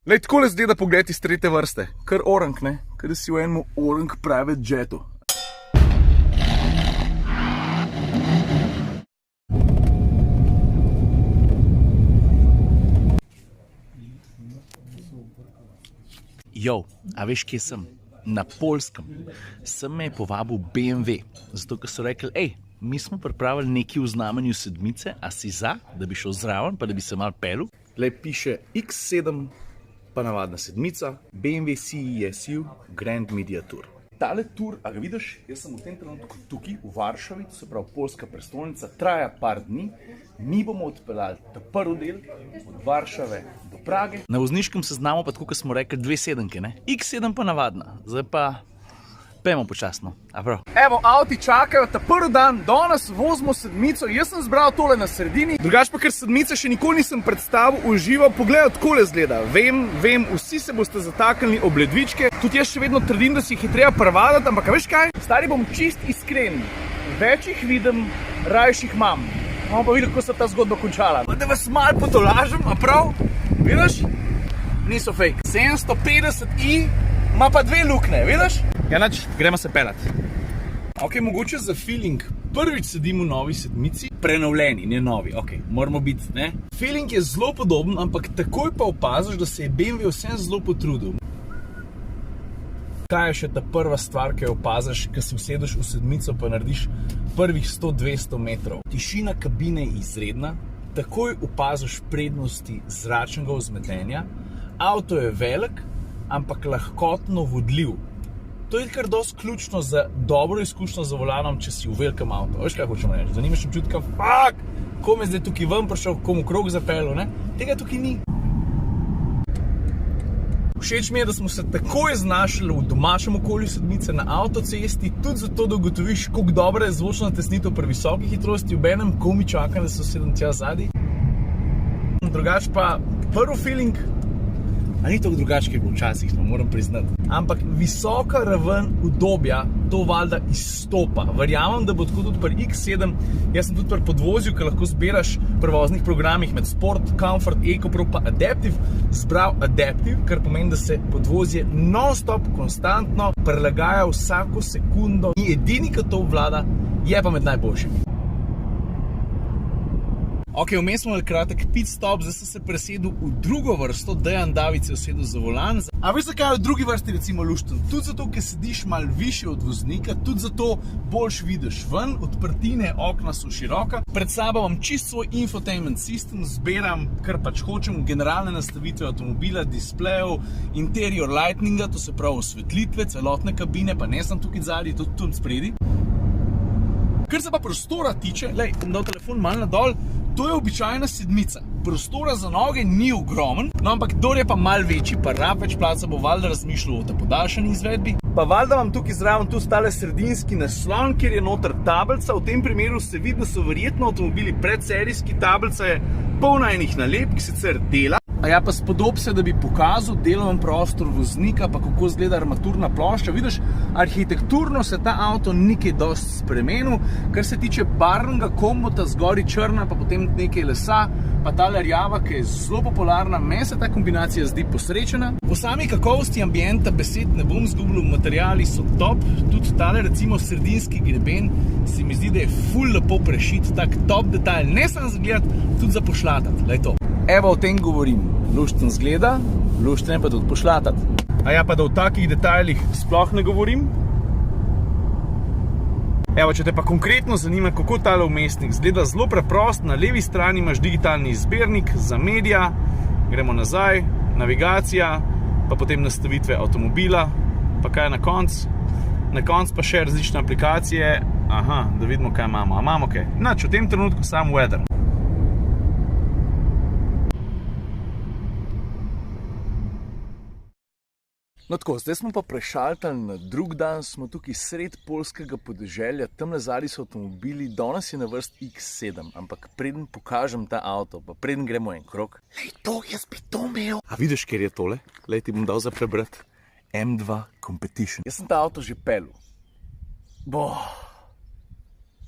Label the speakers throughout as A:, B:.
A: Lej, takole zgleda pogled iz tretje vrste. Kar orang, ne? Kar si v enem orang private jetu.
B: Jo, a veš, kje sem? Na Poljskem. Sem me je povabil BMW, zato ker so rekli, mi smo pripravili nekaj v znamenju sedmice, a si za, da bi šel zraven, pa da bi se malo pelil?
A: Lej, piše X7, pa navadna sedmica, BMW CESU Grand Media Tour. Tale tur, a ga vidiš, jaz sem v tem trenutku tukaj v Varšavi, to se pravi poljska prestolnica, traja par dni. Mi bomo odpeljali ta prvi del od Varšave do Prage.
B: Na vozniškem seznamu pa tako, kot smo rekli, 2 sedemke, ne? X7 pa navadna, zdaj pa pejmo počasno, a prav?
A: Evo, avti čakajo ta prvi dan, danes vozimo sedmico, jaz sem zbral tole na sredini. Drugač pa, ker sedmice še nikoli nisem predstavil uživo, pogledaj, takole zgleda. Vem, vsi se boste zataknili ob ledvičke, tudi jaz še vedno trdim, da si jih je treba prevadati, ampak a veš kaj? Stari, bom čist iskren, več jih vidim, rajš jih imam. Bomo pa videli, kako se ta zgodba končala. Da vas malo potolažim, a prav? Vidiš? Niso fake. 750i ima pa 2 lukne, vidiš? Ja, nač, gremo se pelat. Ok, mogoče za feeling. Prvič sedim v novi sedmici, prenovljeni, ne novi, ok, moramo biti, ne? Feeling je zelo podoben, ampak takoj pa opaziš, da se je BMW vsem zelo potrudil. Kaj je še ta prva stvar, ki jo opaziš, ko si usedeš v sedmico, pa narediš prvih 100-200 metrov? Tišina kabine je izredna, takoj opaziš prednosti zračnega vzmetenja, avto je velik, ampak lahkotno vodljiv. To je kar dosti ključno za dobro izkušnjo za volanom, če si v velikem avtu. Veš, kaj hočem reči? Zanimaš občutka, ko me zdaj tukaj ven prišel, komu krog zapeljal, ne? Tega tukaj ni. Všeč mi je, da smo se takoj znašli v domačem okolju sedmice na avtocesti, tudi zato, da ugotoviš, koliko dobra je zvočna tesnitev pri visoki hitrosti, obenem komi čakam, da se usedem tja zadaj. Drugač pa prvi feeling, a ni tako drugače, kot je bilo včasih, no, moram priznati. Ampak visoka raven udobja, to valjda izstopa. Verjamem, da bo tako tudi pri X7. Jaz sem tudi pri podvozju, ki lahko zbiraš pri voznih programih med Sport, Comfort, EcoPro pa Adaptive, zbral Adaptive, kar pomeni, da se podvozje non-stop, konstantno prilagaja vsako sekundo. Ni edini, ki to obvlada, je pa med najboljšimi. Ok, vmes smo imeli kratek pit stop, zdaj sem se presedel v drugo vrsto, Dejan David se je usedel za volan. A veš, zakaj je v drugi vrsti recimo lušten? Tudi zato, ker sediš malo višje od voznika, tudi zato boljš vidiš ven, odprtine, okna so široka. Pred sabo imam čist svoj infotainment system, zberam, kar pač hočem, generalne nastavitve avtomobila, displejev, interior lightinga, to se pravi osvetlitve, celotne kabine, pa ne sem tukaj zadnji, tudi tu spredi. Kar se pa prostora tiče, lej, bom dal telefon malo nadol, to je običajna sedmica. Prostora za noge ni ogromen, no ampak kdor je pa malo večji, pa rab več placa, bo valjda razmišljal o ta podaljšani izvedbi. Pa valjda vam tukaj zraven tu stale sredinski naslon, kjer je noter tablica, v tem primeru se vidi, da so verjetno avtomobili predserijski, tablica je polna enih nalepk, sicer dela. A ja, pa spodob se, da bi pokazal deloven prostor voznika, pa kako izgleda armaturna plošča. Vidiš, arhitekturno se ta avto nekaj dosti spremenil, kar se tiče barvnega kombota, zgori črna, pa potem nekaj lesa, pa tale rjava, ki je zelo popularna, meni se ta kombinacija zdi posrečena. Po sami kakovosti ambienta besed ne bom zgubil, materiali so top, tudi tale recimo sredinski greben se mi zdi, da je ful lepo prešit, tak top detajl, ne samo zgledati, tudi za pošlatati, lej to. Evo, o tem govorim. Lušten zgleda, lušten je pa tudi pošlatati. A ja, pa da v takih detajlih sploh ne govorim. Evo, če te pa konkretno zanima, kako tale vmesnik zgleda, zelo preprost, na levi strani imaš digitalni izbirnik za medija, gremo nazaj, navigacija, pa potem nastavitve avtomobila, pa kaj na koncu? Na koncu pa še različne aplikacije, aha, da vidimo, kaj imamo. A imamo kaj? Nač, v tem trenutku samo weather. No tako, zdaj smo pa prešaltali na drug dan, smo tukaj sred poljskega podeželja, tamle zadaj so avtomobili, danes je na vrsti X7, ampak preden pokažem ta avto, pa preden gremo en krog. Lej, to, jaz bi to imel. A vidiš, kjer je tole? Lej, ti bom dal za prebrati. M2 Competition. Jaz sem ta avto že pelil.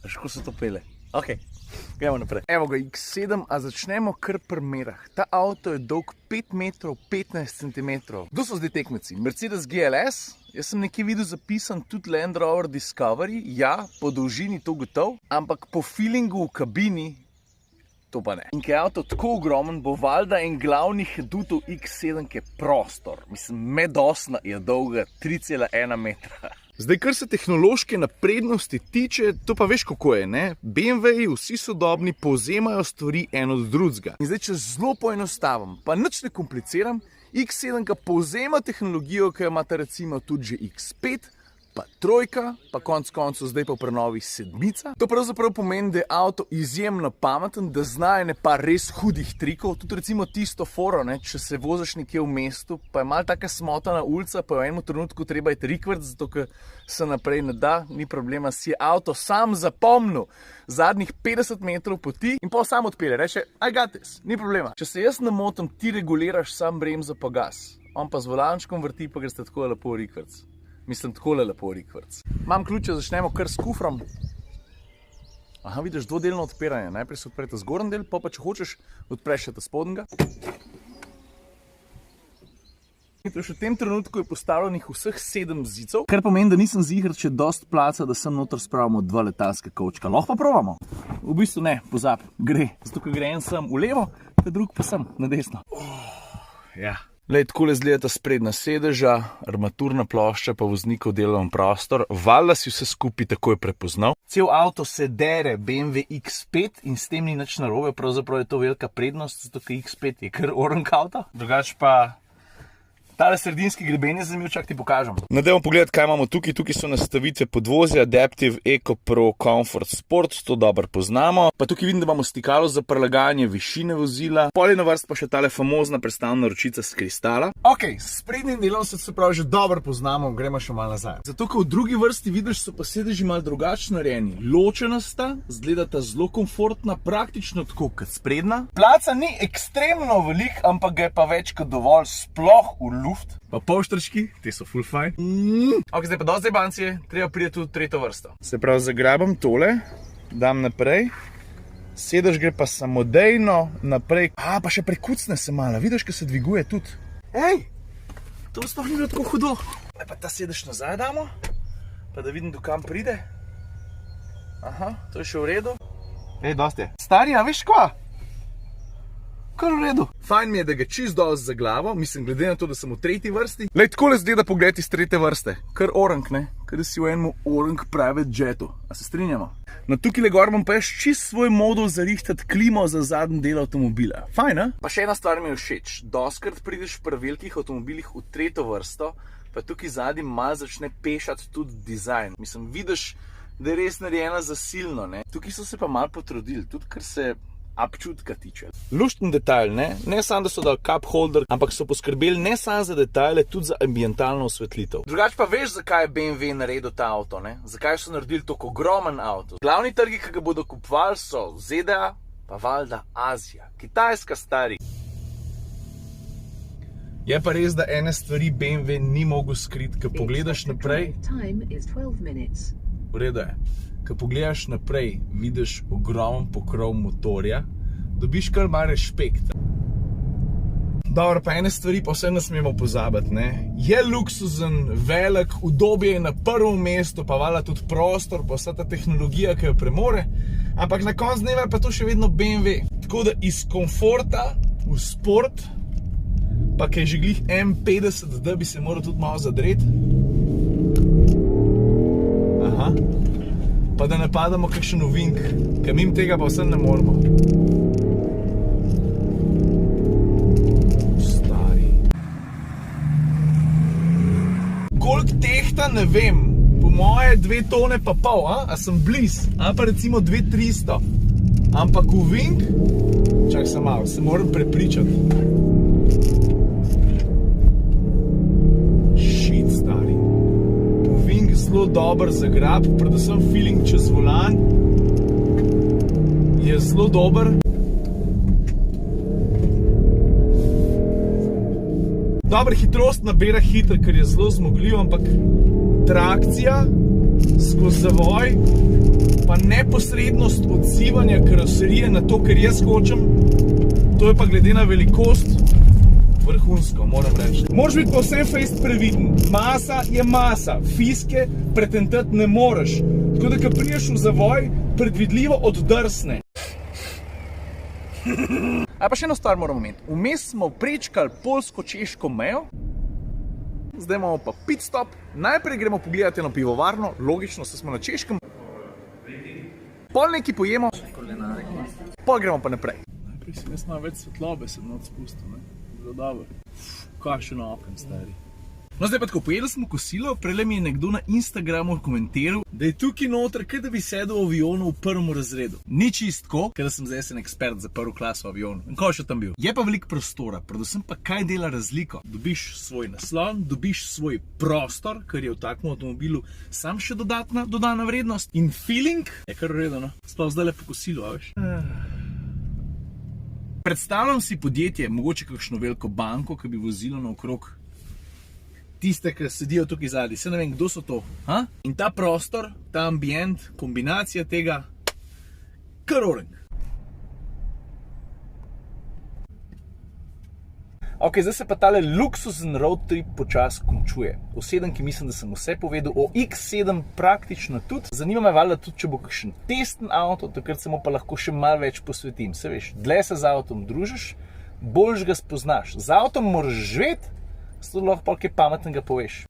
A: Veš, kako se to pele?
B: Ok, gremo naprej. Evo ga, X7, a začnemo kar pri merah. Ta avto je dolg 5 metrov 15 centimetrov. Kdo so zdaj tekmeci? Mercedes GLS, jaz sem nekje videl zapisan tudi Land Rover Discovery, ja, po dolžini to gotov, ampak po feelingu v kabini to pa ne. In ker je avto tako ogromen, bo valjda en glavnih adutov X7, ki je prostor. Mislim, medosna je dolga 3,1 metra. Zdaj, kar se tehnološke naprednosti tiče, to pa veš, kako je, ne? BMW-ji, vsi sodobni, povzemajo stvari en od drugega. In zdaj, če zelo poenostavim, pa nič ne kompliciram, X7 povzema tehnologijo, ki jo imate recimo tudi že X5, pa trojka, pa konec koncev zdaj pa v prenovi sedmica. To pravzaprav pomeni, da je avto izjemno pameten, da zna ene par res hudih trikov, tudi recimo tisto foro, ne, če se voziš nekje v mestu, pa je malo taka smotana ulica, pa v enem trenutku treba iti rikvrt, zato ker se naprej ne da, ni problema, si je avto sam zapomnil zadnjih 50 metrov poti in pa sam odpelje, reče, I got this, ni problema. Če se jaz ne motim, ti reguliraš sam bremzo pa gas, on pa z volančkom vrti, pa greste tako lepo rikvrt. Mislim, takole lepo rikvrc. Imam ključe, začnemo kar s kufrom. Aha, vidiš dvodelno odpiranje. Najprej se odpre ta zgornji del, pa če hočeš, odpreš še ta spodnjega. V tem trenutku je postavljenih vseh 7 zicov, kar pomeni, da nisem ziher, če dost placa, da sem noter spravimo 2 letalske kovčka. Lahko pa probamo. V bistvu ne, pozab, gre. Zato, ker gre en sem v levo, ta drug pa sem na desno. Ja. Lej, takole izgledata sprednja sedeža, armaturna plošča pa voznikov delovni prostor. Valjda si vse skupaj takoj prepoznal. Cel avto se dere BMW X5 in s tem ni nič narobe, pravzaprav je to velika prednost, zato ker X5 je kar orank avto. Drugač pa tale sredinski greben je zanimiv, čak ti pokažem. Nadejmo pogledati, kaj imamo tukaj. Tukaj so nastavitve podvozja, Adaptive Eco Pro Comfort Sport, to dobro poznamo. Pa tukaj vidim, da imamo stikalo za prilagajanje višine vozila. Pol je na vrst pa še tale famozna prestavna ročica s kristala. Ok, s sprednjim delom se pravi že dobro poznamo, gremo še malo nazaj. Zato, ker v drugi vrsti vidiš, so pa sedeži malo drugačno narejeni. Ločena sta, zgledata zelo komfortna, praktično tako kot sprednja. Placa ni ekstremno velik, ampak ga je pa več kot dovolj, sploh v luft. Pa polštrčki, te so full fine. Ok, zdaj pa dosti bancije, treba priti tudi tretjo vrsto. Se pravi, zagrabam tole, dam naprej, sedež gre pa samodejno naprej. A, pa še prekucne se malo, vidiš, kaj se dviguje tudi. Ej, to sploh ni bilo tako hudo. Zdaj pa ta sedež nazaj damo, pa da vidim, do kam pride. Aha, to je še v redu. Ej, dosti je. Stari, a veš kva? Kar v redu. Fajn mi je, da ga čist dosti za glavo, mislim, glede na to, da sem v tretji vrsti. Lej, takole zgleda pogled iz tretje vrste. Kar orank, ne? Kar da si v enem orank private jetu. A se strinjamo? No, tukaj le gor bom pa jaz čist svoj modul zarihtati klimo za zadnji del avtomobila. Fajn, ne? Pa še ena stvar mi je všeč. Doskrat prideš pri velikih avtomobilih v tretjo vrsto, pa tukaj zadnji malo začne pešati tudi dizajn. Mislim, vidiš, da je res narejena za silno, ne? Tukaj so se pa malo potrudili, tudi kar se občutka tiče. Lušten detajl, ne? Ne samo, da so dal cup holder, ampak so poskrbeli ne samo za detajle, tudi za ambientalno osvetlitev. Drugač pa veš, zakaj je BMW naredil ta avto, ne? Zakaj so naredili tako ogromen avto? Glavni trgi, ki ga bodo kupovali, so ZDA, pa valjda Azija. Kitajska, stari. Je pa res, da ene stvari BMW ni mogel skriti, ko pogledaš naprej. V redu je. Ko pogledaš naprej, vidiš ogromen pokrov motorja, dobiš kar malo respekta. Dobro, pa ene stvari pa vse ne smemo pozabiti, ne? Je luksuzen, velik, udobje je na prvem mestu, pa valjda tudi prostor, pa vsa ta tehnologija, ki jo premore, ampak na koncu dneva je pa to še vedno BMW. Tako da iz komforta v sport, pa ki je že glih M50, da bi se moral tudi malo zadreti. Aha. Pa da ne padamo kakšen ovink, ker mimo tega pa vsem ne moramo. Stari. Koliko tehta, ne vem. Po moje 2 tone pa pol, a sem bliz. A pa recimo 2-300. Ampak ovink, čak sem malo, se moram prepričati. Shit, stari. Zelo dober zagrab, predvsem feeling čez volan je zelo dober. Dobra hitrost nabira hitro, ker je zelo zmogljiv, ampak trakcija skozi zavoj
A: pa neposrednost odzivanja karoserije na to, kar jaz hočem, to je pa glede na velikost vrhunsko, moram reči. Moraš biti povsem fejst previden. Masa je masa, fiske pretentati ne moreš. Tako da, ko priješ v zavoj, predvidljivo oddrsne. A pa še eno stvar moramo imeti. Vmes smo prečkali poljsko-češko mejo, zdaj imamo pa pit stop. Najprej gremo pogledati eno pivovarno, logično, se smo na Češkem. Pol nekaj pojemo, pol gremo pa naprej. Najprej si jaz malo več svetlobe sem not spustil, ne? Zelo dobro. Kakšen oken, stari. No, zdaj pa tako, pojedli smo kosilo, prele mi je nekdo na Instagramu komentiral, da je tukaj noter, kaj da bi sedel v avionu v prvem razredu. Ni čistko, ker sem zdaj en ekspert za prvo klaso v avionu. In kaj še tam bil? Je pa veliko prostora, predvsem pa kaj dela razliko. Dobiš svoj naslon, dobiš svoj prostor, kar je v takem avtomobilu sam še dodana vrednost. In feeling je kar uredno, sploh zdaj po kosilu, a veš. Predstavljam si podjetje, mogoče kakšno veliko banko, ki bi vozilo naokrog tiste, ki sedijo tukaj zadaj. Se ne vem, kdo so to. Ha? In ta prostor, ta ambient, kombinacija tega, kar orenk. Ok, zdaj se pa tale luksuzen road trip počas končuje. O 7-ki mislim, da sem vse povedal, o X7 praktično tudi. Zanima me valjda tudi, če bo kakšen testen avto, takrat se mu pa lahko še malo več posvetim. Se veš, dlje se z avtom družiš, boljš ga spoznaš. Z avtom moraš živeti, zato lahko pa kaj pametnega poveš.